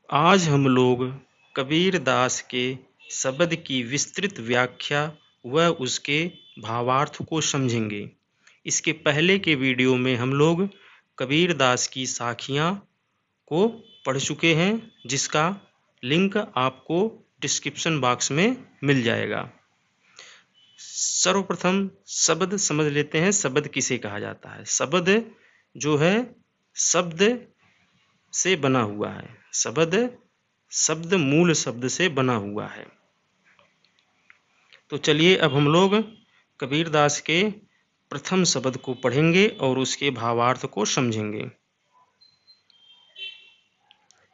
आज हम लोग कबीर दास के शब्द की विस्तृत व्याख्या व उसके भावार्थ को समझेंगे। इसके पहले के वीडियो में हम लोग कबीर दास की साखियाँ को पढ़ चुके हैं, जिसका लिंक आपको डिस्क्रिप्शन बॉक्स में मिल जाएगा। सर्वप्रथम शब्द समझ लेते हैं। शब्द किसे कहा जाता है? शब्द जो है शब्द से बना हुआ है। शब्द मूल शब्द से बना हुआ है। तो चलिए अब हम लोग कबीर दास के प्रथम शब्द को पढ़ेंगे और उसके भावार्थ को समझेंगे।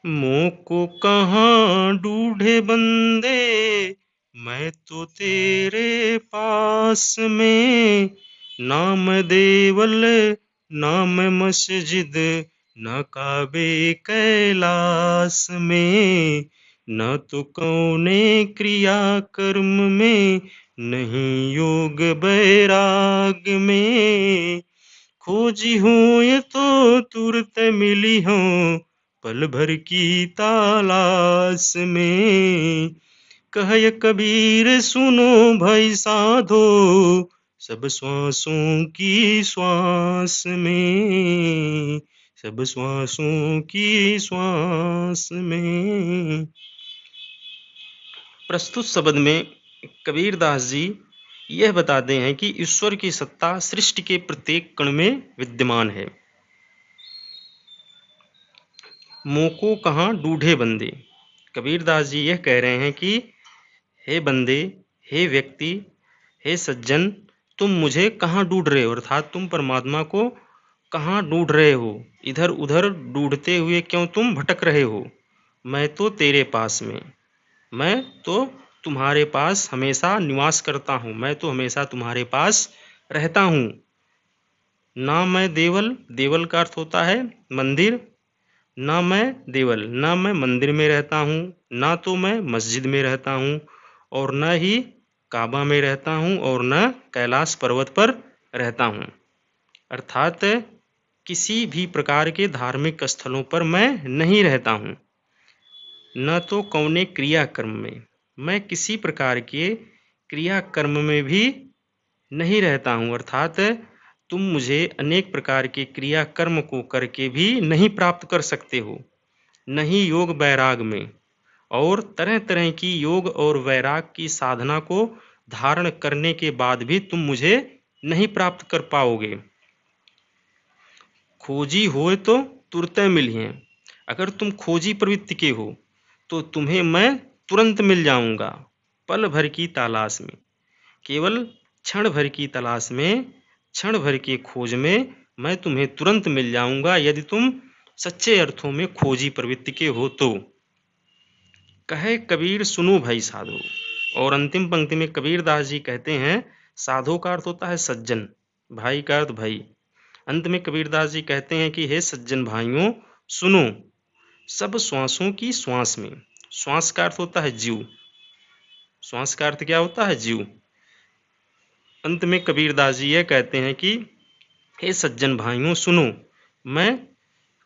मोको कहाँ ढूंढे बंदे, मैं तो तेरे पास में। नाम देवल नाम मस्जिद, न काबे कैलाश में। न तो कौने क्रिया कर्म में, नहीं योग बैराग में। खोजी हूँ ये तो तुरत मिली हूँ, पल भर की तलाश में। कहे कबीर सुनो भाई साधो, सब श्वासों की श्वास में। सब श्वासों की श्वास में। प्रस्तुत शब्द में कबीर दास जी यह बताते हैं कि ईश्वर की सत्ता सृष्टि के प्रत्येक कण में विद्यमान है। मोको कहाँ ढूंढे बंदे। कबीर दास जी यह कह रहे हैं कि हे बंदे, हे व्यक्ति, हे सज्जन, तुम मुझे कहाँ ढूंढ रहे हो, अर्थात तुम परमात्मा को कहाँ ढूंढ रहे हो। इधर उधर ढूंढते हुए क्यों तुम भटक रहे हो। मैं तो तेरे पास में, मैं तो तुम्हारे पास हमेशा निवास करता हूँ, मैं तो हमेशा तुम्हारे पास रहता हूँ। ना मैं देवल, देवल का अर्थ होता है मंदिर, ना मैं देवल, ना मैं मंदिर में रहता हूँ, ना तो मैं मस्जिद में रहता हूँ, और न ही काबा में रहता हूँ, और न कैलाश पर्वत पर रहता हूँ। अर्थात किसी भी प्रकार के धार्मिक स्थलों पर मैं नहीं रहता हूँ। न तो कौने क्रियाकर्म में, मैं किसी प्रकार के क्रियाकर्म में भी नहीं रहता हूँ। अर्थात तुम मुझे अनेक प्रकार के क्रियाकर्म को करके भी नहीं प्राप्त कर सकते हो, नहीं योग वैराग में, और तरह तरह की योग और वैराग की साधना को धारण करने के बाद भी तुम मुझे नहीं प्राप्त कर पाओगे। खोजी होए तो तुरत मिलिए। अगर तुम खोजी प्रवृत्ति के हो तो तुम्हें मैं तुरंत मिल जाऊंगा, पल भर की तलाश में। केवल क्षण भर की तलाश में, क्षण भर की खोज में मैं तुम्हें तुरंत मिल जाऊंगा, यदि तुम सच्चे अर्थों में खोजी प्रवृत्ति के हो तो। कहे कबीर सुनो भाई साधो। और अंतिम पंक्ति में कबीर दास जी कहते हैं, साधो का अर्थ होता है सज्जन, भाई का अर्थ भाई। अंत में कबीर दास जी कहते हैं कि हे सज्जन भाइयों सुनो, सब श्वासों की श्वास में। श्वास का अर्थ होता है जीव, श्वास का अर्थ क्या होता है? जीव। अंत में कबीर दास जी यह कहते हैं कि हे सज्जन भाइयों सुनो, मैं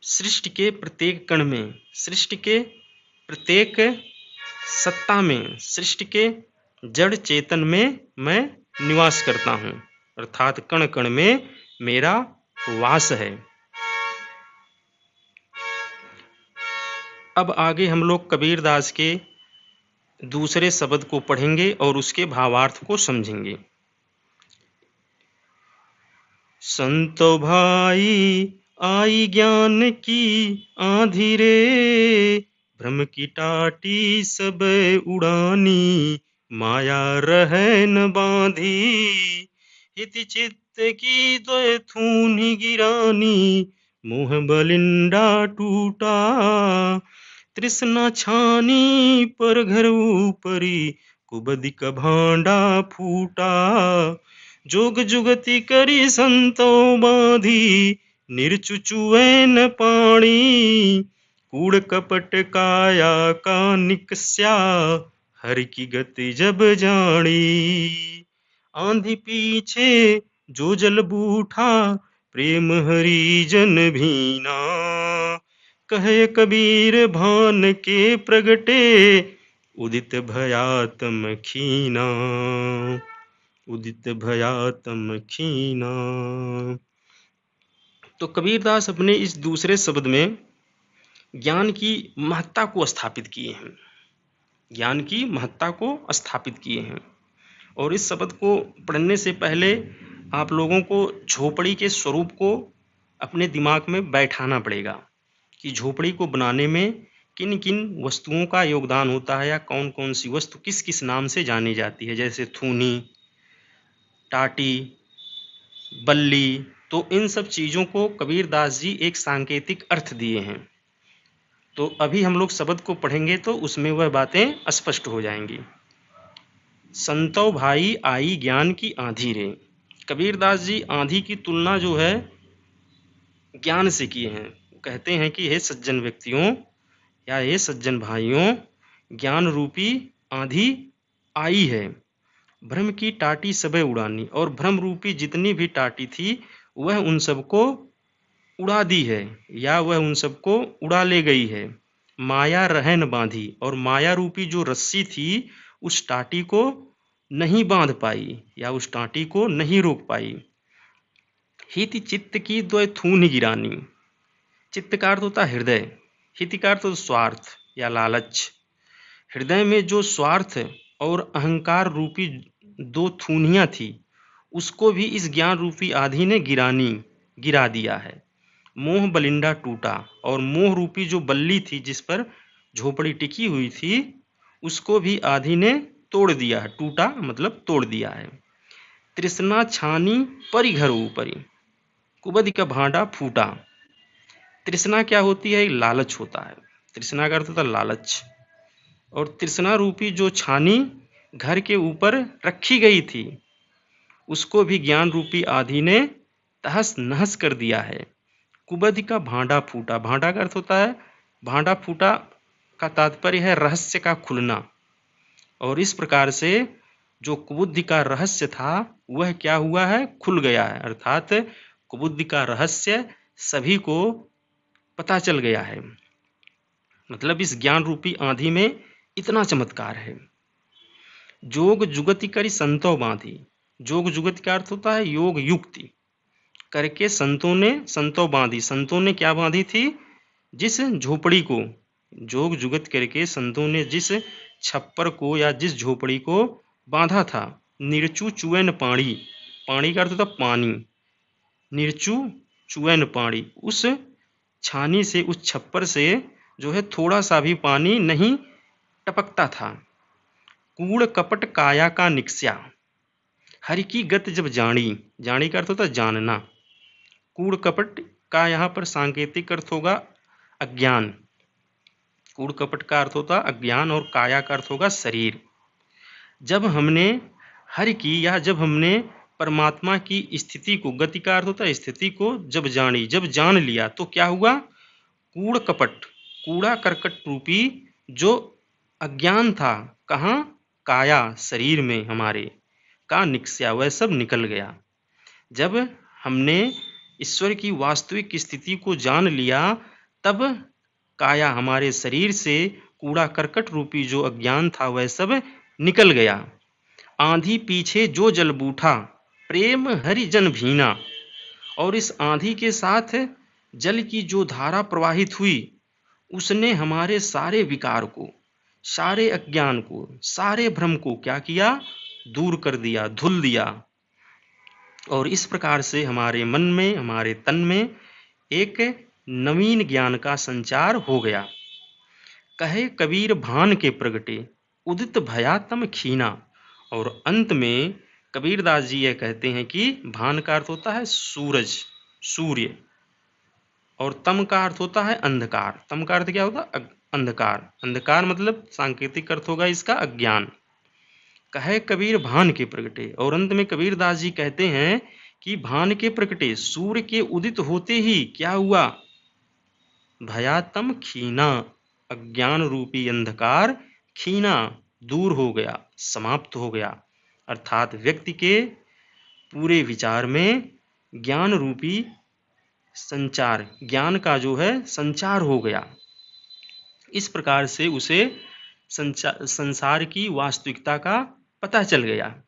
सृष्टि के प्रत्येक कण में, सृष्टि के प्रत्येक सत्ता में, सृष्टि के जड़ चेतन में मैं निवास करता हूँ। अर्थात कण कण में मेरा वास है। अब आगे हम लोग कबीर दास के दूसरे शब्द को पढ़ेंगे और उसके भावार्थ को समझेंगे। संतो भाई आई ज्ञान की आंधी रे, भ्रम की टाटी सब उड़ानी, माया रहे न बांधी। हित चित्त की द्वय थूनी गिरानी, मोह बलिंडा टूटा। तृष्णा छानी पर घर ऊपरी, कुबदी का भांडा फूटा। जोग जुगति करी संतो बांधी, निर्चुचुएन पाणी। कूड़ कपट काया का निकस्या, हर की गति जब जानी। आंधी पीछे जो जल बूठा, प्रेम हरिजन भीना। कहे कबीर भान के प्रगटे, उदित भयातम खीना, उदित भयातम खीना। तो कबीरदास अपने इस दूसरे शब्द में ज्ञान की महत्ता को स्थापित किए हैं, ज्ञान की महत्ता को स्थापित किए हैं। और इस शब्द को पढ़ने से पहले आप लोगों को झोपड़ी के स्वरूप को अपने दिमाग में बैठाना पड़ेगा कि झोपड़ी को बनाने में किन किन वस्तुओं का योगदान होता है, या कौन कौन सी वस्तु किस किस नाम से जानी जाती है, जैसे थूनी, टाटी, बल्ली। तो इन सब चीज़ों को कबीरदास जी एक सांकेतिक अर्थ दिए हैं। तो अभी हम लोग शब्द को पढ़ेंगे तो उसमें वह बातें स्पष्ट हो जाएंगी। संतो भाई आई ज्ञान की आंधी रे। कबीरदास जी आंधी की तुलना जो है ज्ञान से किए हैं। कहते हैं कि हे सज्जन व्यक्तियों या हे सज्जन भाइयों, ज्ञान रूपी आंधी आई है, भ्रम की टाटी सबे उड़ानी। और भ्रम रूपी जितनी भी टाटी थी वह उन सबको उड़ा दी है, या वह उन सबको उड़ा ले गई है। माया रह न बांधी, और माया रूपी जो रस्सी थी उस टाटी को नहीं बांध पाई, या उस टाटी को नहीं रोक पाई। हित चित्त की द्वय थून गिरानी। चित्त का अर्थ होता है हृदय, हित का अर्थ स्वार्थ या लालच। हृदय में जो स्वार्थ और अहंकार रूपी दो थूनियां थी उसको भी इस ज्ञान रूपी आंधी ने गिरा दिया है। मोह बलिंडा टूटा, और मोह रूपी जो बल्ली थी जिस पर झोपड़ी टिकी हुई थी उसको भी आंधी ने तोड़ दिया है। टूटा मतलब तोड़ दिया है। तृष्णा छानी परी घर ऊपरी, कुबद का भांडा फूटा। तृष्णा क्या होती है? लालच होता है। तृष्णा का अर्थ होता है लालच। और तृष्णा रूपी जो छानी घर के ऊपर रखी गई थी उसको भी ज्ञान रूपी आंधी ने तहस नहस कर दिया है। कुबद का भांडा फूटा। भांडा का अर्थ होता है, भांडा फूटा का तात्पर्य है रहस्य का खुलना। और इस प्रकार से जो कुबुद्धि का रहस्य था वह क्या हुआ है? खुल गया है। अर्थात कुबुद्धि का रहस्य सभी को पता चल गया है। मतलब इस ज्ञान रूपी आंधी में इतना चमत्कार है। जोग जुगति करी संतो बांधी। जोग जुगति का अर्थ होता है योग युक्ति करके संतों बांधी। संतों ने क्या बांधी थी? जिस झोपड़ी को, जोग जुगत करके संतों ने जिस छप्पर को या जिस झोपड़ी को बांधा था। निर्चु चुएन पानी। पानी का अर्थ होता पानी। निर्चु चुएन पानी, उस छानी से, उस छप्पर से जो है थोड़ा सा भी पानी नहीं टपकता था। कूड़ कपट काया का निक्स्या। हरि की गत जब जानी। जानी का अर्थ होता जानना। कूड़ कपट का यहाँ पर सांकेतिक अर्थ होगा अज्ञान। कूड़ कपट का अर्थ होता अज्ञान और काया का अर्थ होगा शरीर। जब हमने हरि की या जब हमने परमात्मा की स्थिति को, गति का अर्थ होता है स्थिति को, जब जानी, जब जान लिया तो क्या हुआ? कूड़ कपट, कूड़ा करकट रूपी जो अज्ञान था, कहाँ? काया, शरीर में हमारे, का निक्स्या, वह सब निकल गया। जब हमने ईश्वर की वास्तविक स्थिति को जान लिया तब काया, हमारे शरीर से कूड़ा करकट रूपी जो अज्ञान था वह सब निकल गया। आंधी पीछे जो जल बूठा, प्रेम हरि जन भीना। और इस आंधी के साथ जल की जो धारा प्रवाहित हुई उसने हमारे सारे विकार को, सारे अज्ञान को, सारे भ्रम को क्या किया? दूर कर दिया, धुल दिया। और इस प्रकार से हमारे मन में, हमारे तन में एक नवीन ज्ञान का संचार हो गया। कहे कबीर भान के प्रगटे, उदित भया तम खीना। और अंत में कबीरदास जी यह कहते हैं कि भान का अर्थ होता है सूरज, सूर्य, और तम का अर्थ होता है अंधकार। तम का अर्थ क्या होता है? अंधकार। अंधकार मतलब सांकेतिक अर्थ होगा इसका अज्ञान। कहे कबीर भान के प्रगटे। और अंत में कबीरदास जी कहते हैं कि भान के प्रगटे, सूर्य के उदित होते ही क्या हुआ? भयातम खीना, अज्ञान रूपी अंधकार खीना, दूर हो गया, समाप्त हो गया। अर्थात व्यक्ति के पूरे विचार में ज्ञान रूपी संचार, ज्ञान का जो है संचार हो गया। इस प्रकार से उसे संसार की वास्तविकता का पता चल गया।